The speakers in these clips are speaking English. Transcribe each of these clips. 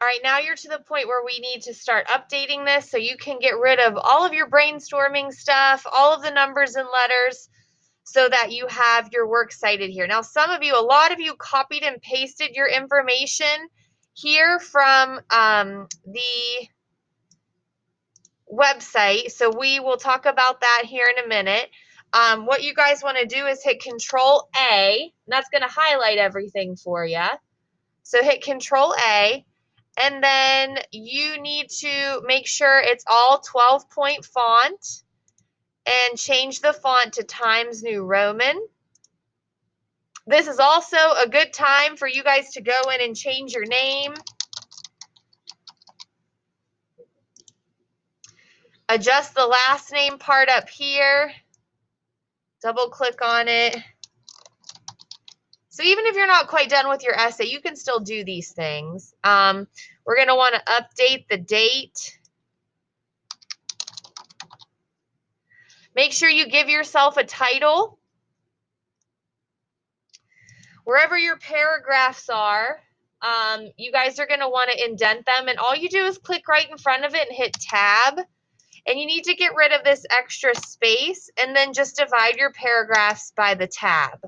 All right, now you're to the point where we need to start updating this so you can get rid of all of your brainstorming stuff, all of the numbers and letters, so that you have your works cited here. Now, a lot of you copied and pasted your information here from the website, so we will talk about that here in a minute. What you guys want to do is hit Control A, and that's going to highlight everything for you. So hit Control A, and then you need to make sure it's all 12-point font and change the font to Times New Roman. This is also a good time for you guys to go in and change your name. Adjust the last name part up here. Double click on it. So even if you're not quite done with your essay, you can still do these things. We're going to want to update the date. Make sure you give yourself a title. Wherever your paragraphs are, you guys are going to want to indent them. And all you do is click right in front of it and hit Tab. And you need to get rid of this extra space and then just divide your paragraphs by the tab.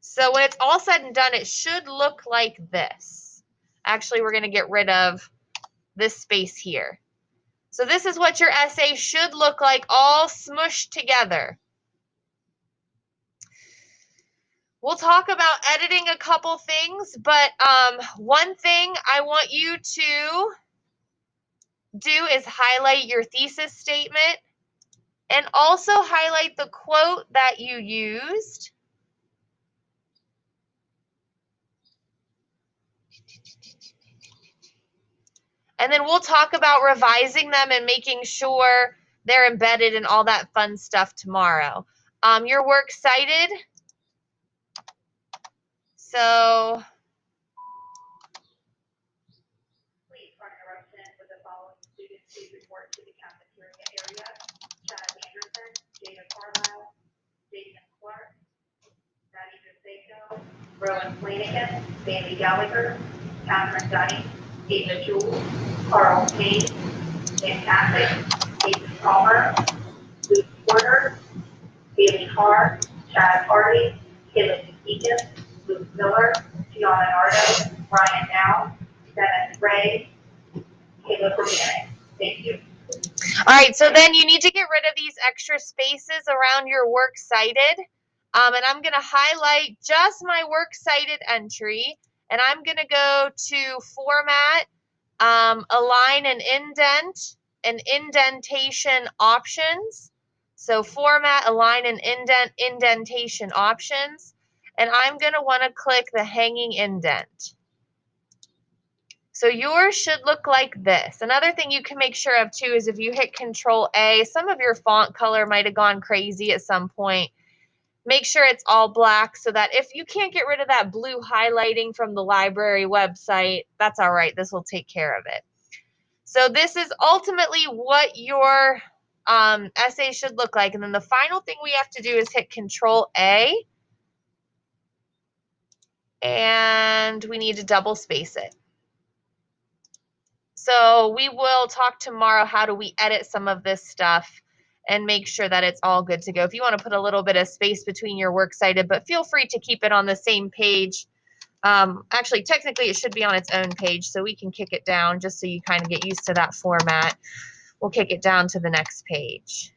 So when it's all said and done, it should look like this. Actually, we're going to get rid of this space here. So this is what your essay should look like, all smushed together. We'll talk about editing a couple things, but one thing I want you to do is highlight your thesis statement and also highlight the quote that you used. And then we'll talk about revising them and making sure they're embedded and all that fun stuff tomorrow. Your works cited. So please run interruption with the following students. Please report to the cafeteria area. Chad Anderson, Jada Carlisle, Jason Clark, Maddie DeSato, Rowan Flanagan, Sandy Gallagher, Catherine Dunning, Ava Jewell, Carl Payne, Nick Cassick, Jason Palmer, Luke Porter, Haley Carr, Chad Hardy, Caleb Deacon, Luke Miller, Gianna Nardo, Ryan Now, Dennis Ray, Caleb Organic. Thank you. all right, so then you need to get rid of these extra spaces around your works cited. And I'm going to highlight just my works cited entry. And I'm going to go to Format, Align and Indent, and Indentation Options. So Format, Align, and Indentation Options. And I'm going to want to click the Hanging Indent. So yours should look like this. Another thing you can make sure of too is if you hit Control A, some of your font color might have gone crazy at some point. Make sure it's all black so that if you can't get rid of that blue highlighting from the library website, that's all right. This will take care of it. So this is ultimately what your essay should look like. And then the final thing we have to do is hit Control A. And we need to double space it. So we will talk tomorrow, how do we edit some of this stuff and make sure that it's all good to go. If you want to put a little bit of space between your works cited, but feel free to keep it on the same page. Actually, technically, it should be on its own page, so we can kick it down just so you kind of get used to that format. We'll kick it down to the next page.